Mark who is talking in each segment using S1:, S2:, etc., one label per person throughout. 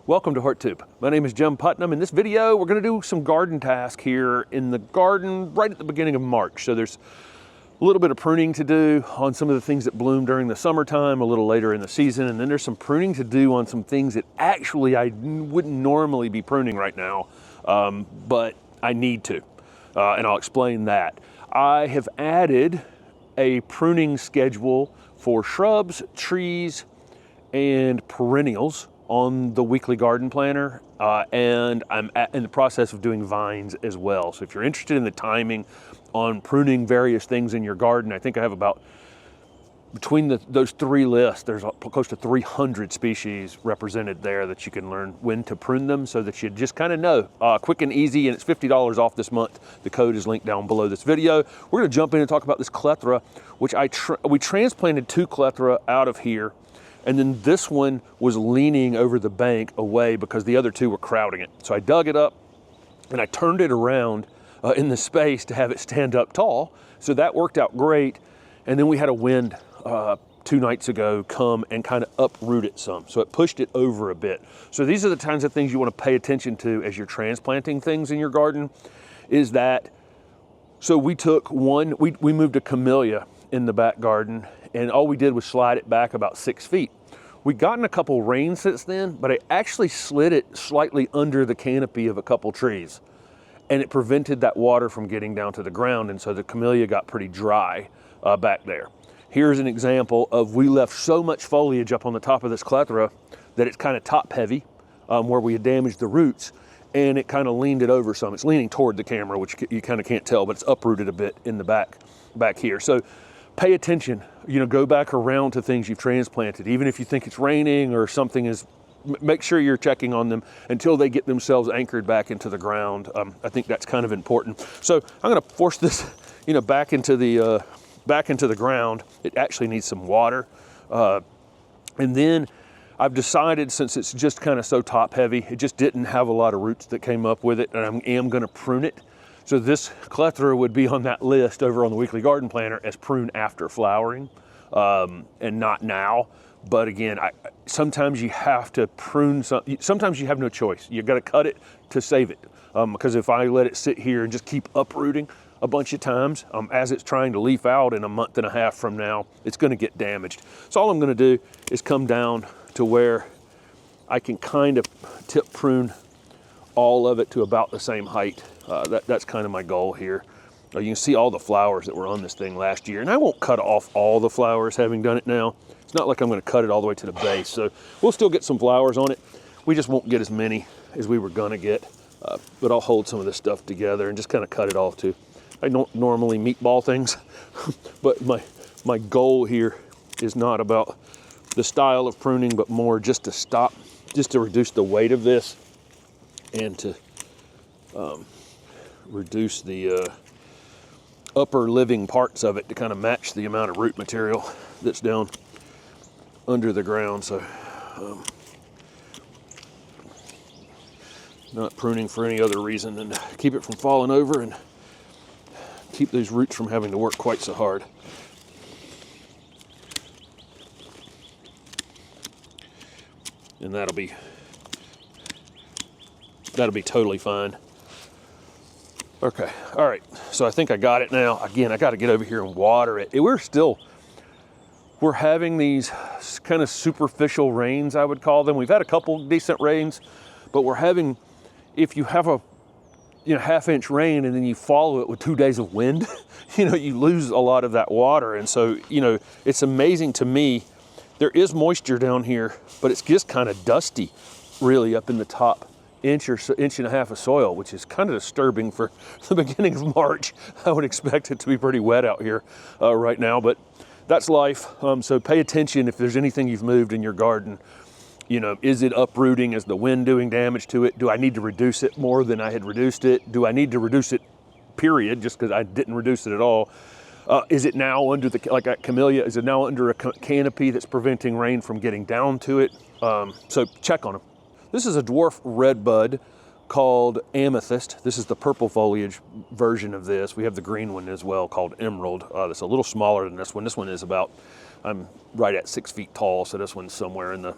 S1: Welcome to HortTube. My name is Jim Putnam. In this video, we're going to do some garden task here in the garden right at the beginning of March. So there's a little bit of pruning to do on some of the things that bloom during the summertime, a little later in the season, and then there's some pruning to do on some things that actually I wouldn't normally be pruning right now, but I need to, and I'll explain that. I have added a pruning schedule for shrubs, trees, and perennials on the weekly garden planner, and I'm in the process of doing vines as well. So if you're interested in the timing on pruning various things in your garden, I think I have about, between those three lists, there's close to 300 species represented there that you can learn when to prune them so that you just kind of know. Quick and easy, and it's $50 off this month. The code is linked down below this video. We're gonna jump in and talk about this clethra, which we transplanted 2 clethra out of here. And then this one was leaning over the bank away because the other 2 were crowding it. So I dug it up and I turned it around in the space to have it stand up tall. So that worked out great. And then we had a wind 2 nights ago come and kind of uproot it some. So it pushed it over a bit. So these are the kinds of things you want to pay attention to as you're transplanting things in your garden, is that, so we took one, we moved a camellia in the back garden, and all we did was slide it back about 6 feet. We've gotten a couple rains since then, but I actually slid it slightly under the canopy of a couple trees, and it prevented that water from getting down to the ground, and so the camellia got pretty dry back there. Here's an example of, we left so much foliage up on the top of this clethra that it's kind of top heavy, where we had damaged the roots, and it kind of leaned it over some. It's leaning toward the camera, which you kind of can't tell, but it's uprooted a bit in the back here. So pay attention, go back around to things you've transplanted. Even if you think it's raining or something is, make sure you're checking on them until they get themselves anchored back into the ground. I think that's kind of important. So I'm gonna force this, back into the ground. It actually needs some water. And then I've decided, since it's just kind of so top heavy, it just didn't have a lot of roots that came up with it, and I am gonna prune it. So this clethra would be on that list over on the weekly garden planner as prune after flowering, and not now. But again, sometimes you have to prune sometimes you have no choice. You gotta cut it to save it. Because if I let it sit here and just keep uprooting a bunch of times, as it's trying to leaf out in a month and a half from now, it's gonna get damaged. So all I'm gonna do is come down to where I can kind of tip prune all of it to about the same height. That's kind of my goal here. You can see all the flowers that were on this thing last year, and I won't cut off all the flowers having done it now. It's not like I'm going to cut it all the way to the base, so we'll still get some flowers on it. We just won't get as many as we were going to get, but I'll hold some of this stuff together and just kind of cut it off too. I don't normally meatball things, but my goal here is not about the style of pruning, but more just to reduce the weight of this, and to reduce the upper living parts of it to kind of match the amount of root material that's down under the ground. So not pruning for any other reason than to keep it from falling over and keep those roots from having to work quite so hard. And that'll be totally fine. Okay, all right, so I think I got it now. Again, I gotta get over here and water it. We're having these kind of superficial rains, I would call them. We've had a couple decent rains, but we're having, if you have a half-inch rain and then you follow it with 2 days of wind, you lose a lot of that water. And so, it's amazing to me. There is moisture down here, but it's just kind of dusty, really, up in the top inch and a half of soil, which is kind of disturbing for the beginning of March. I would expect it to be pretty wet out here right now, but that's life. So pay attention if there's anything you've moved in your garden. Is it uprooting? Is the wind doing damage to it? Do I need to reduce it more than I had reduced it? Do I need to reduce it, period, just because I didn't reduce it at all? Is it now under like that camellia, is it now under a canopy that's preventing rain from getting down to it? So check on them. This is a dwarf redbud called amethyst. This is the purple foliage version of this. We have the green one as well called emerald. That's a little smaller than this one. This one is about, I'm right at 6 feet tall, so this one's somewhere in the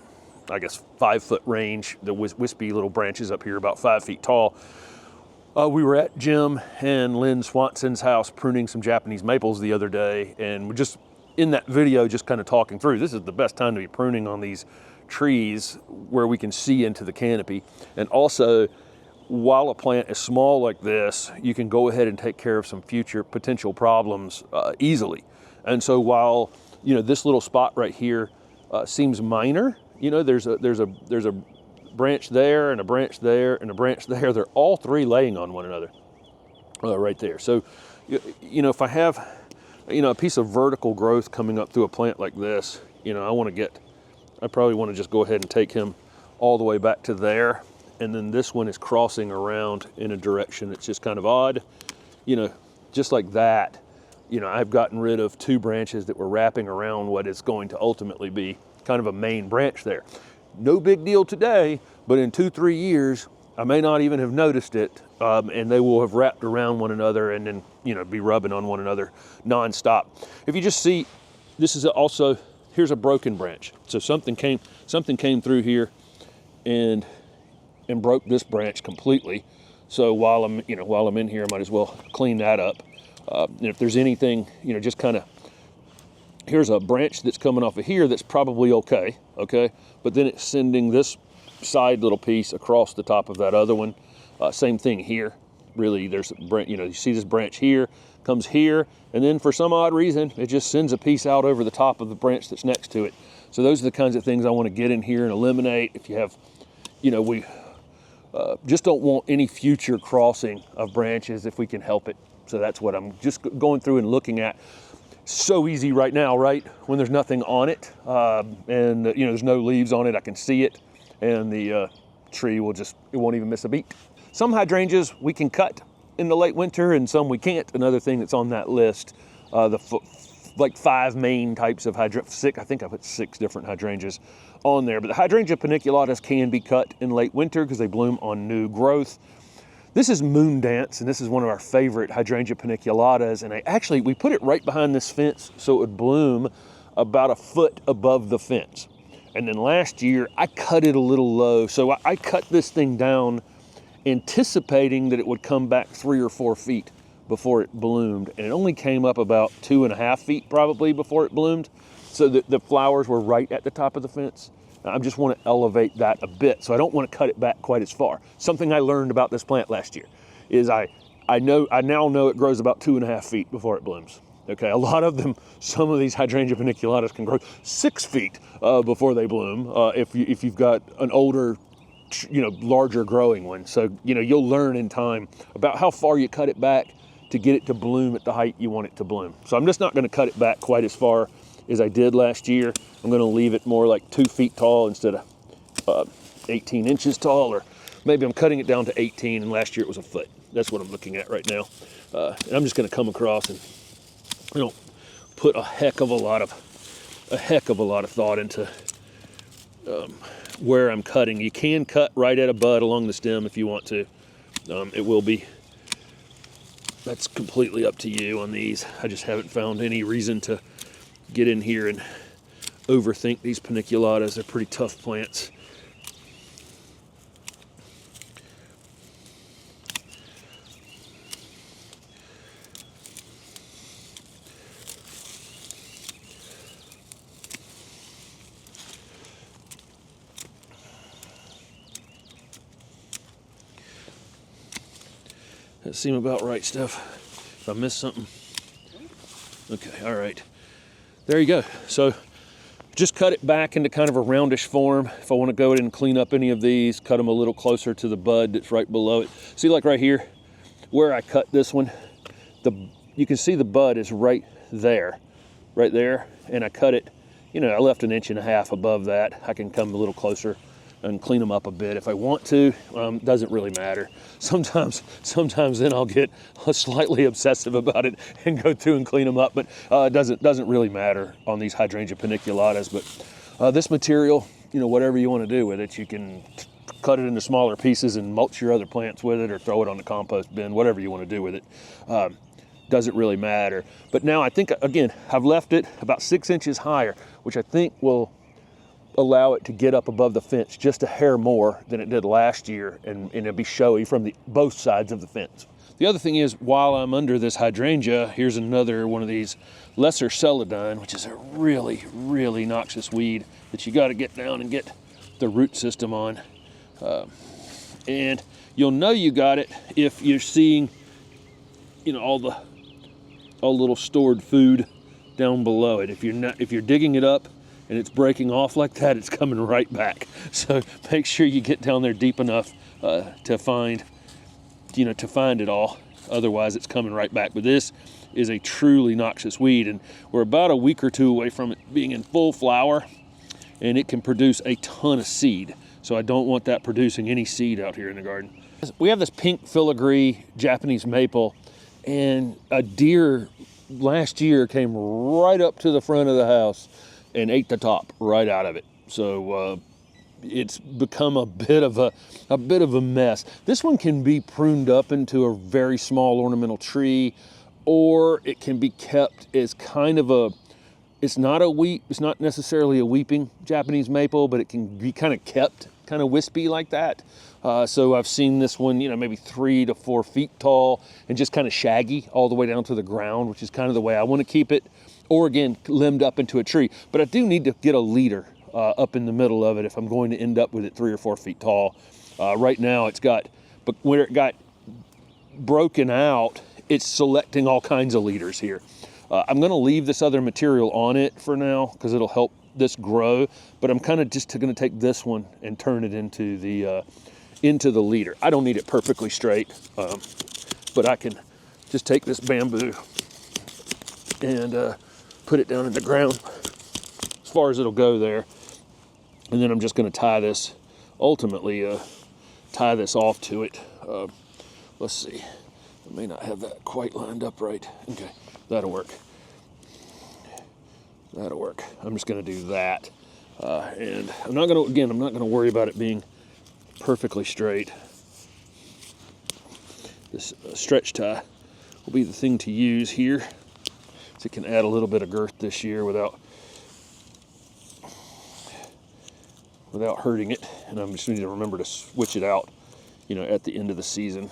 S1: I guess, 5-foot range, the wispy little branches up here about 5 feet tall. We were at Jim and Lynn Swanson's house pruning some Japanese maples the other day, and we're just in that video just kind of talking through, this is the best time to be pruning on these trees where we can see into the canopy. And also, while a plant is small like this, you can go ahead and take care of some future potential problems easily. And so while, you know, this little spot right here seems minor, you know, there's a branch there and a branch there and a branch there. They're all three laying on one another right there. So, you know, if I have, you know, a piece of vertical growth coming up through a plant like this, you know, I probably want to just go ahead and take him all the way back to there. And then this one is crossing around in a direction that's just kind of odd. You know, just like that, you know, I've gotten rid of 2 branches that were wrapping around what is going to ultimately be kind of a main branch there. No big deal today, but in 2-3 years, I may not even have noticed it, and they will have wrapped around one another and then, you know, be rubbing on one another nonstop. If you just see, this is also, here's a broken branch. So something came through here and broke this branch completely. So while I'm in here, I might as well clean that up. And if there's anything, you know, just kind of, here's a branch that's coming off of here that's probably okay, but then it's sending this side little piece across the top of that other one. Same thing here. Really, there's a branch, you know, you see this branch here, comes here, and then for some odd reason, it just sends a piece out over the top of the branch that's next to it. So those are the kinds of things I want to get in here and eliminate. If you have, you know, we just don't want any future crossing of branches if we can help it. So that's what I'm just going through and looking at. So easy right now, right? When there's nothing on it, and you know, there's no leaves on it, I can see it, and the tree will just, it won't even miss a beat. Some hydrangeas we can cut in the late winter and some we can't. Another thing that's on that list, like 5 main types of I think I put 6 different hydrangeas on there, but the Hydrangea paniculatas can be cut in late winter because they bloom on new growth. This is Moon Dance, and this is one of our favorite Hydrangea paniculatas, and we put it right behind this fence so it would bloom about 1 foot above the fence. And then last year, I cut it a little low, so I cut this thing down anticipating that it would come back 3 or 4 feet before it bloomed, and it only came up about 2.5 feet probably before it bloomed, so the flowers were right at the top of the fence. I just want to elevate that a bit, so I don't want to cut it back quite as far. Something I learned about this plant last year is I now know it grows about 2.5 feet before it blooms. Okay, a lot of them, some of these Hydrangea paniculatas can grow 6 feet before they bloom if you've got an older, you know, larger growing one. So, you know, you'll learn in time about how far you cut it back to get it to bloom at the height you want it to bloom. So I'm just not going to cut it back quite as far as I did last year. I'm going to leave it more like 2 feet tall instead of 18 inches tall, or maybe I'm cutting it down to 18 and last year it was 1 foot. That's what I'm looking at right now. And I'm just going to come across and, you know, put a heck of a lot of thought into where I'm cutting. You can cut right at a bud along the stem if you want to. It will be, that's completely up to you on these. I just haven't found any reason to get in here and overthink these paniculatas. They're pretty tough plants. That seem about right, Steph. If I missed something. Okay, all right. There you go. So just cut it back into kind of a roundish form. If I want to go in and clean up any of these, cut them a little closer to the bud that's right below it. See, like right here, where I cut this one, you can see the bud is right there, and I cut it, you know, I left 1.5 inches above that. I can come a little closer and clean them up a bit if I want to. Doesn't really matter. Sometimes then I'll get slightly obsessive about it and go through and clean them up, but it doesn't really matter on these Hydrangea paniculatas. But this material, you know, whatever you want to do with it, you can cut it into smaller pieces and mulch your other plants with it, or throw it on the compost bin, whatever you want to do with it. Doesn't really matter. But now I think, again, I've left it about 6 inches higher, which I think will allow it to get up above the fence just a hair more than it did last year, and it'll be showy from both sides of the fence. The other thing is, while I'm under this hydrangea, here's another one of these lesser celandine, which is a really, really noxious weed that you got to get down and get the root system on. And you'll know you got it if you're seeing, you know, all the little stored food down below it. If you're digging it up and it's breaking off like that, it's coming right back. So make sure you get down there deep enough to find it all. Otherwise, it's coming right back. But this is a truly noxious weed, and we're about a week or two away from it being in full flower, and it can produce a ton of seed. So I don't want that producing any seed out here in the garden. We have this pink filigree Japanese maple, and a deer last year came right up to the front of the house and ate the top right out of it. So it's become a bit of a mess. This one can be pruned up into a very small ornamental tree, or it can be kept as kind of it's not necessarily a weeping Japanese maple, but it can be kind of kept kind of wispy like that. So I've seen this one, you know, maybe 3 to 4 feet tall and just kind of shaggy all the way down to the ground, which is kind of the way I want to keep it. Or again, limbed up into a tree. But I do need to get a leader up in the middle of it if I'm going to end up with it 3 or 4 feet tall. Right now but where it got broken out, it's selecting all kinds of leaders here. I'm going to leave this other material on it for now because it'll help this grow, but I'm kind of just going to take this one and turn it into the leader. I don't need it perfectly straight, but I can just take this bamboo and put it down in the ground as far as it'll go there. And then I'm just going to tie this, ultimately tie this off to it. Let's see, I may not have that quite lined up right. Okay, that'll work. That'll work. I'm just going to do that. And I'm not going to worry about it being perfectly straight. This stretch tie will be the thing to use here, so it can add a little bit of girth this year without hurting it. And I'm just need to remember to switch it out, you know, at the end of the season.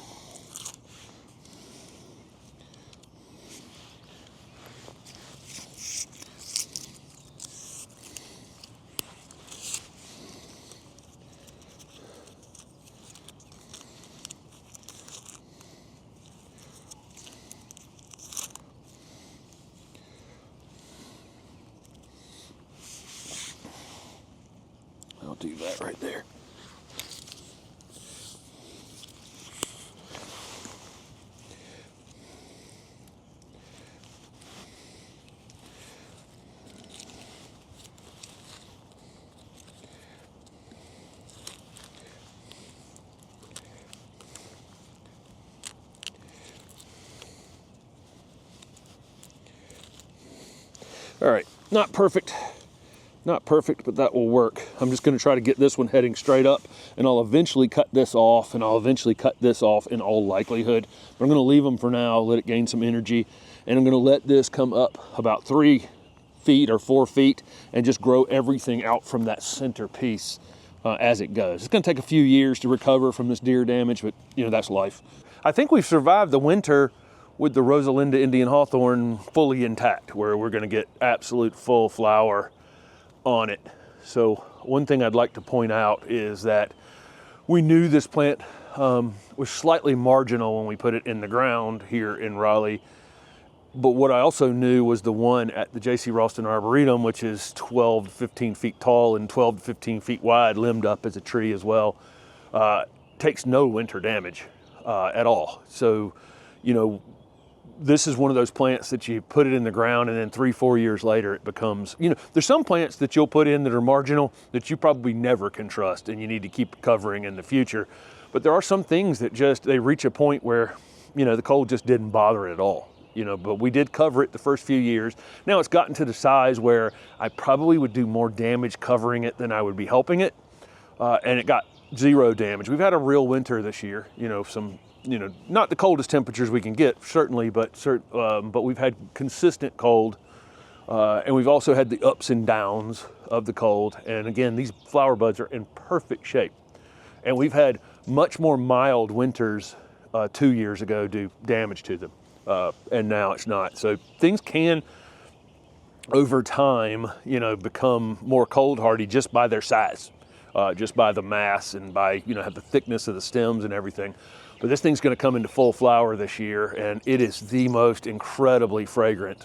S1: I'll do that right there. All right, not perfect, but that will work. I'm just going to try to get this one heading straight up, and I'll eventually cut this off, and I'll eventually cut this off in all likelihood. But I'm going to leave them for now, let it gain some energy, and I'm going to let this come up about 3 feet or 4 feet and just grow everything out from that center piece as it goes. It's going to take a few years to recover from this deer damage, but you know, that's life. I think we've survived the winter with the Rosalinda Indian Hawthorn fully intact, where we're going to get absolute full flower on it. So one thing I'd like to point out is that we knew this plant was slightly marginal when we put it in the ground here in Raleigh. But what I also knew was the one at the J.C. Ralston Arboretum, which is 12 to 15 feet tall and 12 to 15 feet wide, limbed up as a tree as well, takes no winter damage at all. So, you know, this is one of those plants that you put it in the ground and then 3-4 years later it becomes, you know, there's some plants that you'll put in that are marginal that you probably never can trust and you need to keep covering in the future. But there are some things that just, they reach a point where, you know, the cold just didn't bother it at all. You know, but we did cover it the first few years. Now it's gotten to the size where I probably would do more damage covering it than I would be helping it. And it got 0 damage. We've had a real winter this year, you know, not the coldest temperatures we can get, certainly, but we've had consistent cold And we've also had the ups and downs of the cold. And again, these flower buds are in perfect shape. And we've had much more mild winters 2 years ago do damage to them. And now it's not. So things can, over time, you know, become more cold hardy just by their size, just by the mass and by, you know, have the thickness of the stems and everything. But this thing's going to come into full flower this year, and it is the most incredibly fragrant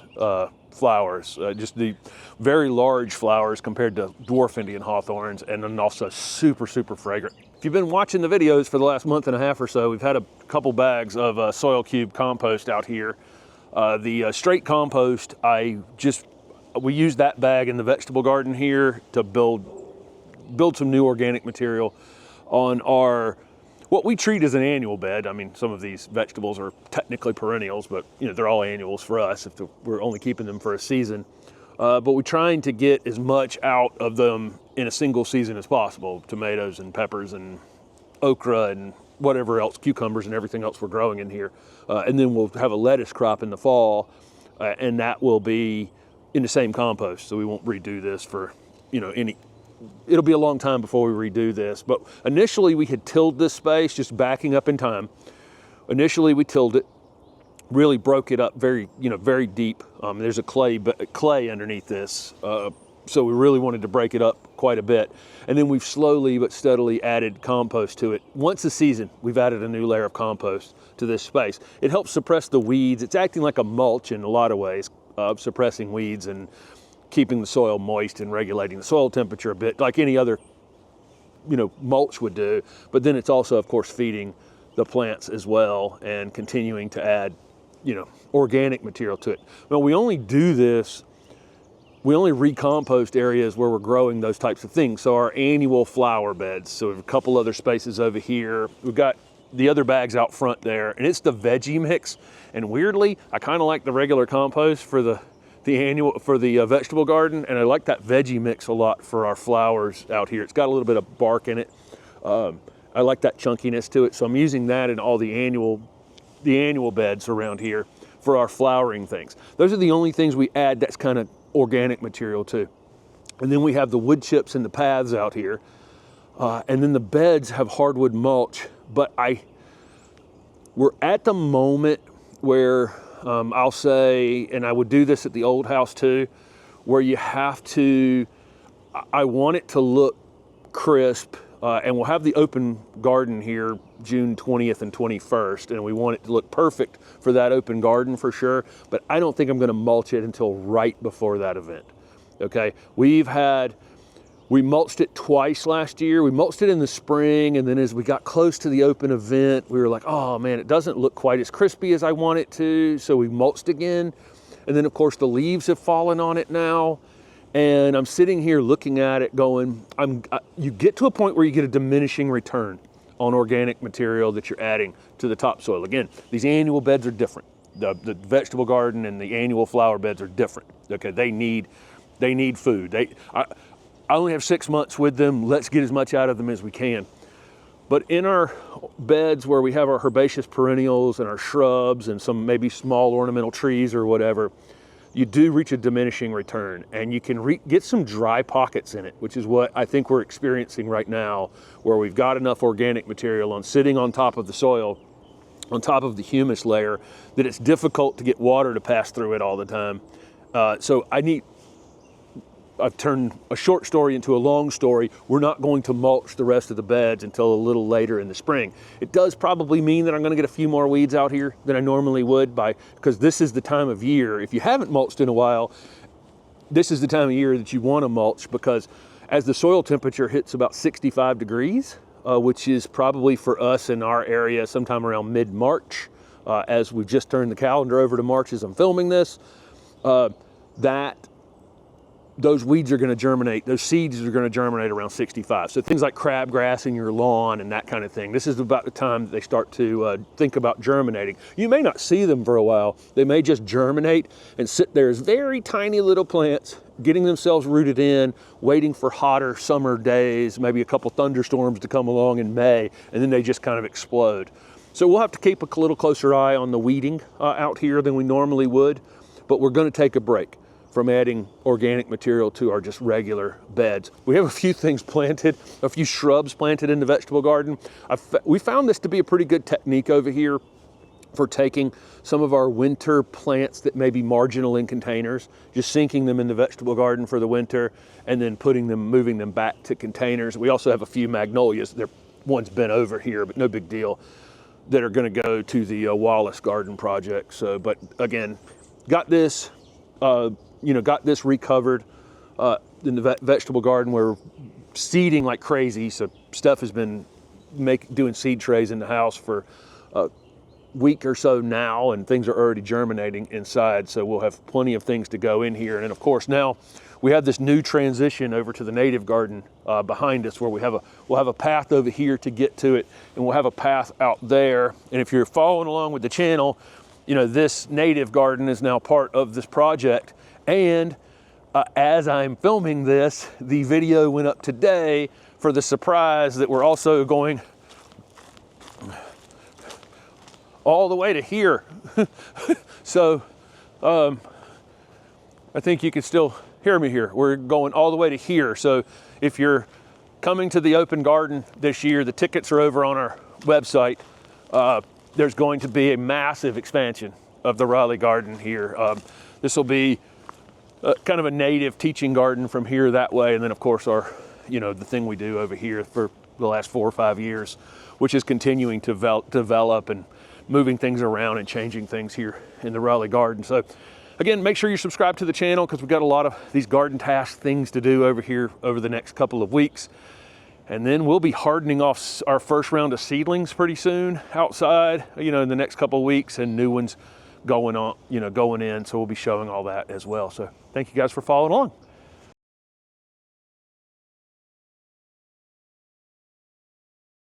S1: flowers, just the very large flowers compared to dwarf Indian hawthorns, and then also super, super fragrant. If you've been watching the videos for the last month and a half or so, we've had a couple bags of Soil3 compost out here. The straight compost, we use that bag in the vegetable garden here to build some new organic material on our, what we treat as an annual bed. I mean, some of these vegetables are technically perennials, but you know, they're all annuals for us if we're only keeping them for a season. But we're trying to get as much out of them in a single season as possible. Tomatoes and peppers and okra and whatever else, cucumbers and everything else we're growing in here. And then we'll have a lettuce crop in the fall, and that will be in the same compost. So we won't redo this for, you know, it'll be a long time before we redo this. But initially we had tilled this space, just backing up in time. Initially we tilled it, really broke it up very deep. There's a clay underneath this. So we really wanted to break it up quite a bit. And then we've slowly but steadily added compost to it. Once a season, we've added a new layer of compost to this space. It helps suppress the weeds. It's acting like a mulch in a lot of ways, suppressing weeds and keeping the soil moist and regulating the soil temperature a bit, like any other, you know, mulch would do. But then it's also, of course, feeding the plants as well and continuing to add, you know, organic material to it. Well, we only do this, we only recompost areas where we're growing those types of things. So our annual flower beds. So we have a couple other spaces over here. We've got the other bags out front there, and it's the veggie mix. And weirdly, I kind of like the regular compost for the vegetable garden, and I like that veggie mix a lot for our flowers out here. It's got a little bit of bark in it. I like that chunkiness to it, so I'm using that in all the annual beds around here for our flowering things. Those are the only things we add that's kind of organic material too. And then we have the wood chips and the paths out here, and then the beds have hardwood mulch. But we're at the moment where I'll say, and I would do this at the old house too, where you have to, I want it to look crisp, and we'll have the open garden here June 20th and 21st, and we want it to look perfect for that open garden for sure, but I don't think I'm gonna mulch it until right before that event, okay? We mulched it twice last year. We mulched it in the spring, and then as we got close to the open event, we were like, oh man, it doesn't look quite as crispy as I want it to, so we mulched again. And then of course the leaves have fallen on it now, and I'm sitting here looking at it going, you get to a point where you get a diminishing return on organic material that you're adding to the topsoil. Again, these annual beds are different. The vegetable garden and the annual flower beds are different, okay? They need food. I only have 6 months with them. Let's get as much out of them as we can. But in our beds where we have our herbaceous perennials and our shrubs and some maybe small ornamental trees or whatever, you do reach a diminishing return, and you can get some dry pockets in it, which is what I think we're experiencing right now, where we've got enough organic material sitting on top of the soil, on top of the humus layer, that it's difficult to get water to pass through it all the time. So I've turned a short story into a long story. We're not going to mulch the rest of the beds until a little later in the spring. It does probably mean that I'm going to get a few more weeds out here than I normally would, because this is the time of year. If you haven't mulched in a while, this is the time of year that you want to mulch, because as the soil temperature hits about 65 degrees, which is probably for us in our area sometime around mid-March, as we've just turned the calendar over to March as I'm filming this, those weeds are going to germinate, those seeds are going to germinate around 65. So things like crabgrass in your lawn and that kind of thing, this is about the time that they start to think about germinating. You may not see them for a while. They may just germinate and sit there as very tiny little plants, getting themselves rooted in, waiting for hotter summer days, maybe a couple thunderstorms to come along in May, and then they just kind of explode. So we'll have to keep a little closer eye on the weeding out here than we normally would, but we're going to take a break. from adding organic material to our just regular beds. We have a few things planted, a few shrubs planted in the vegetable garden. We found this to be a pretty good technique over here for taking some of our winter plants that may be marginal in containers, just sinking them in the vegetable garden for the winter, and then moving them back to containers. We also have a few magnolias. One's been over here, but no big deal, that are gonna go to the Wallace Garden project. So, but again, got this recovered in the vegetable garden. We're seeding like crazy, so Steph has been doing seed trays in the house for week or so now, and things are already germinating inside, so we'll have plenty of things to go in here. And then of course now we have this new transition over to the native garden behind us, where we'll have a path over here to get to it, and we'll have a path out there. And if you're following along with the channel, you know, this native garden is now part of this project. And as I'm filming this, the video went up today for the surprise that we're also going all the way to here. So I think you can still hear me here. We're going all the way to here. So if you're coming to the open garden this year, the tickets are over on our website. There's going to be a massive expansion of the Raleigh garden here. This will be kind of a native teaching garden from here that way. And then of course the thing we do over here for the last 4 or 5 years, which is continuing to develop and moving things around and changing things here in the Raleigh garden. So again, make sure you're subscribed to the channel, because we've got a lot of these garden task things to do over here over the next couple of weeks. And then we'll be hardening off our first round of seedlings pretty soon outside, in the next couple of weeks, and new ones going in. So we'll be showing all that as well. So thank you guys for following along.